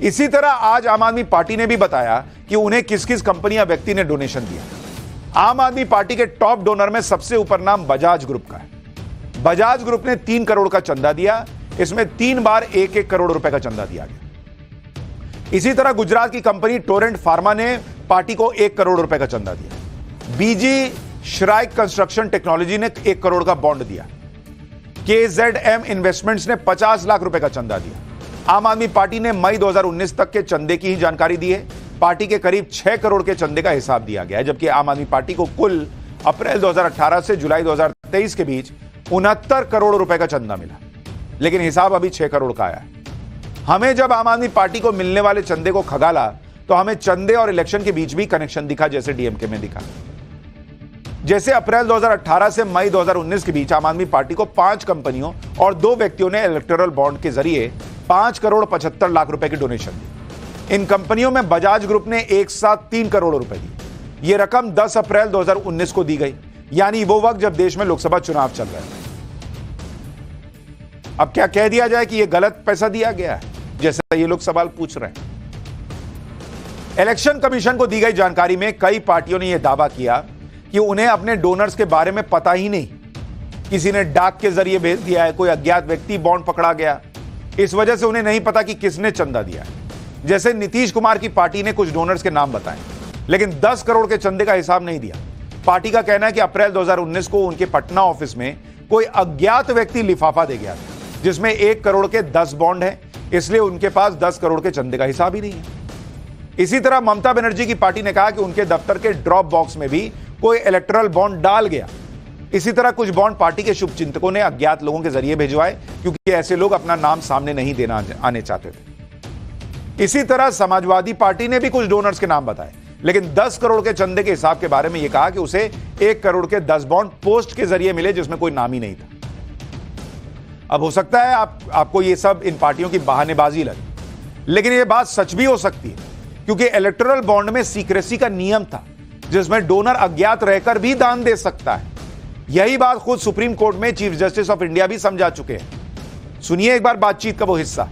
इसी तरह आज आम आदमी पार्टी ने भी बताया कि उन्हें किस किस कंपनी या व्यक्ति ने डोनेशन दिया। आम आदमी पार्टी के टॉप डोनर में सबसे ऊपर नाम बजाज ग्रुप का है। बजाज ग्रुप ने 3 करोड़ का चंदा दिया, इसमें 3 बार 1-1 करोड़ रुपए का चंदा दिया गया। इसी तरह गुजरात की कंपनी टोरेंट फार्मा ने पार्टी को 1 करोड़ रुपए का चंदा दिया। बीजी श्राइक कंस्ट्रक्शन टेक्नोलॉजी ने 1 करोड़ का बॉन्ड दिया। KZM इन्वेस्टमेंट्स ने 50 लाख रुपए का चंदा दिया। आम आदमी पार्टी ने मई 2019 तक के चंदे की ही जानकारी दी है। पार्टी के करीब 6 करोड़ के चंदे का हिसाब दिया गया है, जबकि आम आदमी पार्टी को कुल अप्रैल 2018 से जुलाई 2023 के बीच 69 करोड़ रुपए का चंदा मिला, लेकिन हिसाब अभी 6 करोड़ का आया है। हमें जब आम आदमी पार्टी को मिलने वाले चंदे को खगाला तो हमें चंदे और इलेक्शन के बीच भी कनेक्शन दिखा, जैसे डीएमके में दिखा। जैसे अप्रैल 2018 से मई 2019 के बीच आम आदमी पार्टी को 5 कंपनियों और 2 व्यक्तियों ने इलेक्टोरल बॉन्ड के जरिए 5 करोड़ 75 लाख रुपए की डोनेशन दी। इन कंपनियों में बजाज ग्रुप ने एक साथ 3 करोड़ रुपए दी। यह रकम 10 अप्रैल 2019 को दी गई, यानी वो वक्त जब देश में लोकसभा चुनाव चल रहे थे। अब क्या कह दिया जाए कि यह गलत पैसा दिया गया है, जैसा ये लोग सवाल पूछ रहे हैं। इलेक्शन कमीशन को दी गई जानकारी में कई पार्टियों ने यह दावा किया कि उन्हें अपने डोनर्स के बारे में पता ही नहीं। किसी ने डाक के जरिए भेज दिया है, कोई अज्ञात व्यक्ति बॉन्ड पकड़ा गया, इस वजह से उन्हें नहीं पता कि किसने चंदा दिया है। जैसे नीतीश कुमार की पार्टी ने कुछ डोनर्स के नाम बताए, लेकिन 10 करोड़ के चंदे का हिसाब नहीं दिया। पार्टी का कहना है कि अप्रैल 2019 को उनके पटना ऑफिस में कोई अज्ञात व्यक्ति लिफाफा दे गया था, जिसमें 1 करोड़ के 10 बॉन्ड हैं, इसलिए उनके पास 10 करोड़ के चंदे का हिसाब ही नहीं है। इसी तरह ममता बनर्जी की पार्टी ने कहा कि उनके दफ्तर के ड्रॉप बॉक्स में भी कोई इलेक्टोरल बॉन्ड डाल गया। इसी तरह कुछ बॉन्ड पार्टी के शुभचिंतकों ने अज्ञात लोगों के जरिए भिजवाए, क्योंकि ऐसे लोग अपना नाम सामने नहीं देना आने चाहते थे। इसी तरह समाजवादी पार्टी ने भी कुछ डोनर्स के नाम बताए, लेकिन 10 करोड़ के चंदे के हिसाब के बारे में यह कहा कि उसे 1 करोड़ के 10 बॉन्ड पोस्ट के जरिए मिले, जिसमें कोई नाम ही नहीं था। अब हो सकता है आपको यह सब इन पार्टियों की बहानेबाजी लगे, लेकिन यह बात सच भी हो सकती है, क्योंकि इलेक्टोरल बॉन्ड में सीक्रेसी का नियम था, जिसमें डोनर अज्ञात रहकर भी दान दे सकता है। यही बात खुद सुप्रीम कोर्ट में चीफ जस्टिस ऑफ इंडिया भी समझा चुके हैं। सुनिए एक बार बातचीत का वो हिस्सा।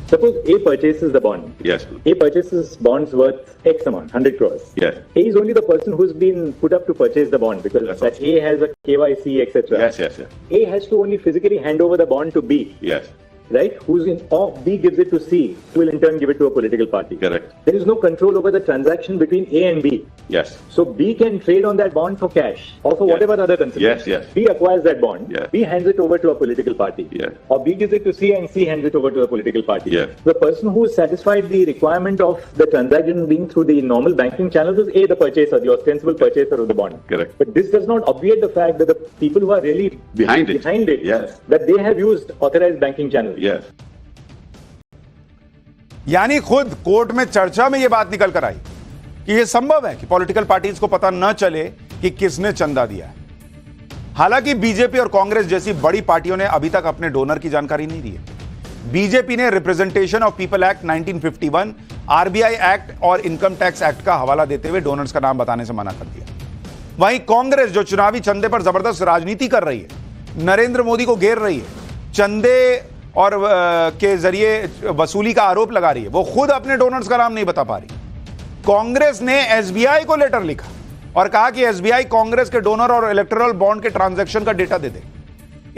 Suppose A purchases the bond. Yes. A purchases bonds worth X amount, 100 crores. Yes. A is only the person who's been put up to purchase the bond because Yes. that A has a KYC, etc. Yes. A has to only physically hand over the bond to B. Yes. Right? Who's in off, B gives it to C, who will in turn give it to a political party. Correct. There is no control over the transaction between A and B. Yes. So B can trade on that bond for cash or for Yes. whatever other consideration. Yes. B acquires that bond. Yes. B hands it over to a political party. Yes. Or B gives it to C and C hands it over to a political party. Yes. The person who satisfied the requirement of the transaction being through the normal banking channels is A, the purchaser, the ostensible purchaser of the bond. Correct. But this does not obviate the fact that the people who are really Behind it. Yes. that they have used authorized banking channels. Yes. यानी खुद court में चर्चा में यह बात निकल कर आई कि यह संभव है कि पॉलिटिकल पार्टीज को पता न चले कि किसने चंदा दिया है। हालांकि बीजेपी और कांग्रेस जैसी बड़ी पार्टियों ने अभी तक अपने डोनर की जानकारी नहीं दी है। बीजेपी ने representation of people act 1951, RBI act और इनकम टैक्स एक्ट का हवाला देते हुए डोनर्स का नाम बताने से मना कर दिया। वहीं कांग्रेस, जो चुनावी चंदे पर जबरदस्त राजनीति कर रही है, नरेंद्र मोदी को घेर रही है, चंदे और के जरिए वसूली का आरोप लगा रही है, वो खुद अपने डोनर्स का नाम नहीं बता पा रही। कांग्रेस ने एसबीआई को लेटर लिखा और कहा कि एसबीआई कांग्रेस के डोनर और इलेक्टोरल बॉन्ड के ट्रांजैक्शन का डेटा दे दे।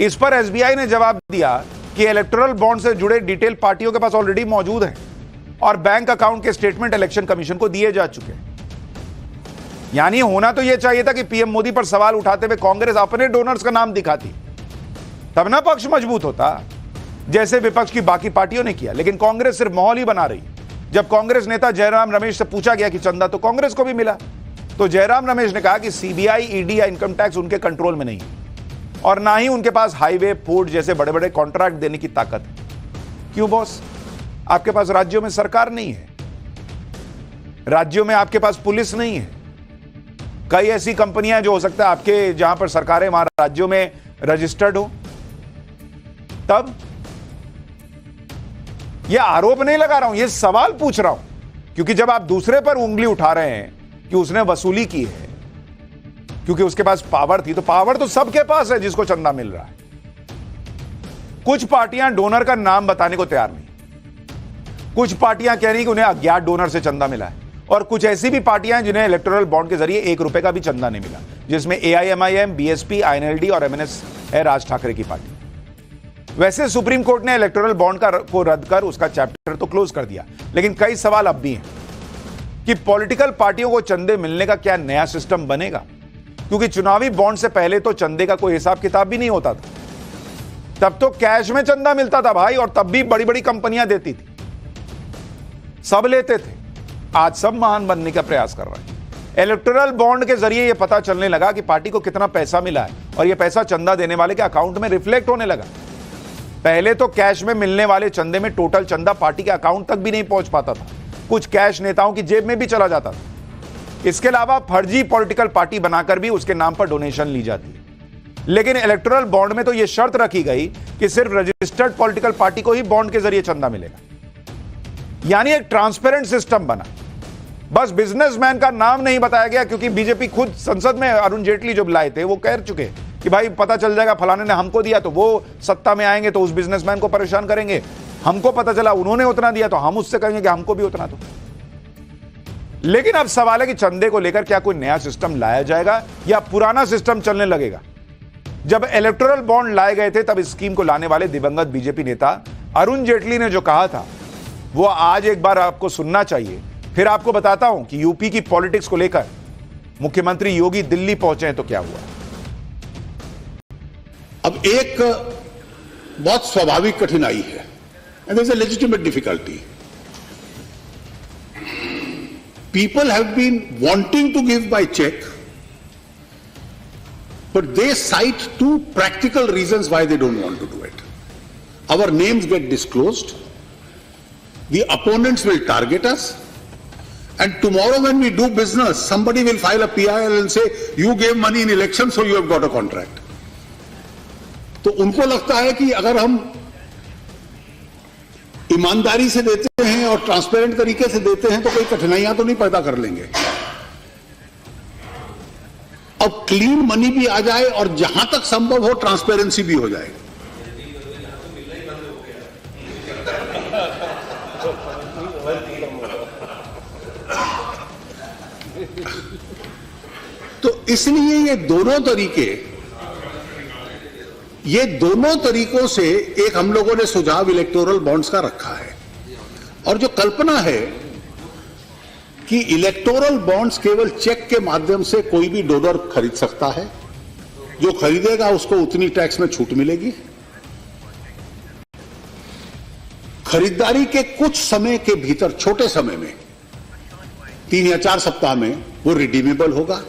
इस पर एसबीआई ने जवाब दिया कि इलेक्टोरल बॉन्ड से जुड़े डिटेल पार्टियों के पास ऑलरेडी मौजूद है और बैंक अकाउंट के स्टेटमेंट इलेक्शन कमीशन को दिए जा चुके हैं। यानी होना तो यह चाहिए था कि पीएम मोदी पर सवाल उठाते हुए कांग्रेस अपने डोनर्स का नाम दिखाती, तब ना पक्ष मजबूत होता, जैसे विपक्ष की बाकी पार्टियों ने किया। लेकिन कांग्रेस सिर्फ माहौल ही बना रही। जब कांग्रेस नेता जयराम रमेश से पूछा गया कि चंदा तो कांग्रेस को भी मिला, तो जयराम रमेश ने कहा कि सीबीआई, ईडी या इनकम टैक्स उनके कंट्रोल में नहीं है और ना ही उनके पास हाईवे, पोर्ट जैसे बड़े बड़े कॉन्ट्रैक्ट देने की ताकत है। क्यों बॉस? आपके पास राज्यों में सरकार नहीं है, राज्यों में आपके पास पुलिस नहीं है। कई ऐसी कंपनियां जो हो सकता है आपके जहां पर सरकारें वहां राज्यों में रजिस्टर्ड हो। तब यह आरोप नहीं लगा रहा हूं, यह सवाल पूछ रहा हूं, क्योंकि जब आप दूसरे पर उंगली उठा रहे हैं कि उसने वसूली की है क्योंकि उसके पास पावर थी, तो पावर तो सबके पास है जिसको चंदा मिल रहा है। कुछ पार्टियां डोनर का नाम बताने को तैयार नहीं। कुछ पार्टियां कह रही कि उन्हें अज्ञात डोनर से चंदा मिला है, और कुछ ऐसी भी पार्टियां हैं जिन्हें इलेक्टोरल बॉन्ड के जरिए 1 रुपए का भी चंदा नहीं मिला, जिसमें AIMIM, BSP, INLD और MNS है, राज ठाकरे की पार्टी। वैसे सुप्रीम कोर्ट ने इलेक्टोरल बॉन्ड को रद्द कर उसका चैप्टर तो क्लोज कर दिया, लेकिन कई सवाल अब भी हैं कि पॉलिटिकल पार्टियों को चंदे मिलने का क्या नया सिस्टम बनेगा, क्योंकि चुनावी बॉन्ड से पहले तो चंदे का कोई हिसाब किताब भी नहीं होता था। तब तो कैश में चंदा मिलता था भाई, और तब भी बड़ी बड़ी कंपनियां देती थी, सब लेते थे। आज सब महान बनने का प्रयास कर रहे हैं। इलेक्टोरल बॉन्ड के जरिए यह पता चलने लगा कि पार्टी को कितना पैसा मिला है, और यह पैसा चंदा देने वाले के अकाउंट में रिफ्लेक्ट होने लगा। पहले तो कैश में मिलने वाले चंदे में टोटल चंदा पार्टी के अकाउंट तक भी नहीं पहुंच पाता था, कुछ कैश नेताओं की जेब में भी चला जाता था। इसके अलावा फर्जी पॉलिटिकल पार्टी बनाकर भी उसके नाम पर डोनेशन ली जाती है। लेकिन इलेक्टोरल बॉन्ड में तो यह शर्त रखी गई कि सिर्फ रजिस्टर्ड पॉलिटिकल पार्टी को ही बॉन्ड के जरिए चंदा मिलेगा, यानी एक ट्रांसपेरेंट सिस्टम बना। बस बिजनेसमैन का नाम नहीं बताया गया, क्योंकि बीजेपी खुद संसद में अरुण जेटली जब लाए थे वो कह चुके कि भाई पता चल जाएगा फलाने ने हमको दिया तो वो सत्ता में आएंगे तो उस बिजनेसमैन को परेशान करेंगे, हमको पता चला उन्होंने उतना दिया तो हम उससे कहेंगे कि हमको भी उतना दो। लेकिन अब सवाल है कि चंदे को लेकर क्या कोई नया सिस्टम लाया जाएगा या पुराना सिस्टम चलने लगेगा। जब इलेक्टोरल बॉन्ड लाए गए थे तब इस स्कीम को लाने वाले दिवंगत बीजेपी नेता अरुण जेटली ने जो कहा था वो आज एक बार आपको सुनना चाहिए, फिर आपको बताता हूं कि यूपी की पॉलिटिक्स को लेकर मुख्यमंत्री योगी दिल्ली पहुंचे हैं तो क्या हुआ। अब एक बहुत स्वाभाविक कठिनाई है, and there is a legitimate difficulty. People have been wanting to give by cheque, but they cite two practical reasons why they don't want to do it. Our names get disclosed, the opponents will target us, and tomorrow when we do business, somebody will file a PIL and say, you gave money in election, so you have got a contract. तो उनको लगता है कि अगर हम ईमानदारी से देते हैं और ट्रांसपेरेंट तरीके से देते हैं तो कोई कठिनाइयां तो नहीं पैदा कर लेंगे। अब क्लीन मनी भी आ जाए और जहां तक संभव हो ट्रांसपेरेंसी भी हो जाए। तो इसलिए ये दोनों तरीकों से एक हम लोगों ने सुझाव इलेक्टोरल बॉन्ड्स का रखा है, और जो कल्पना है कि इलेक्टोरल बॉन्ड्स केवल चेक के माध्यम से कोई भी डोनर खरीद सकता है, जो खरीदेगा उसको उतनी टैक्स में छूट मिलेगी, खरीदारी के कुछ समय के भीतर, छोटे समय में 3 या 4 सप्ताह में वो रिडीमेबल होगा,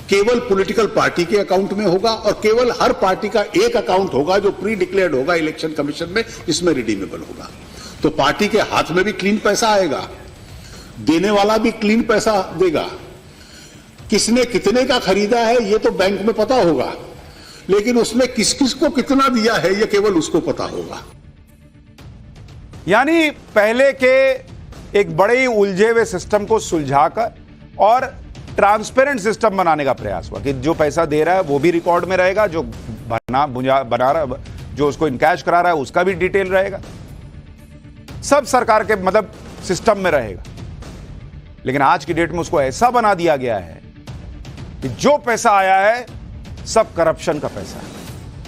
केवल पॉलिटिकल पार्टी के अकाउंट में होगा, और केवल हर पार्टी का एक अकाउंट होगा जो प्री डिक्लेयर्ड होगा इलेक्शन कमीशन में, इसमें रिडीमेबल होगा। तो पार्टी के हाथ में भी क्लीन पैसा आएगा, देने वाला भी क्लीन पैसा देगा। किसने कितने का खरीदा है ये तो बैंक में पता होगा, लेकिन उसमें किस किस को कितना दिया है ये केवल उसको पता होगा। यानी पहले के एक बड़े ही उलझे हुए सिस्टम को सुलझाकर और ट्रांसपेरेंट सिस्टम बनाने का प्रयास हुआ कि जो पैसा दे रहा है वो भी रिकॉर्ड में रहेगा, जो बना रहा, जो उसको इनकैश करा रहा है उसका भी डिटेल रहेगा, सब सरकार के मतलब सिस्टम में रहेगा। लेकिन आज की डेट में उसको ऐसा बना दिया गया है कि जो पैसा आया है सब करप्शन का पैसा है।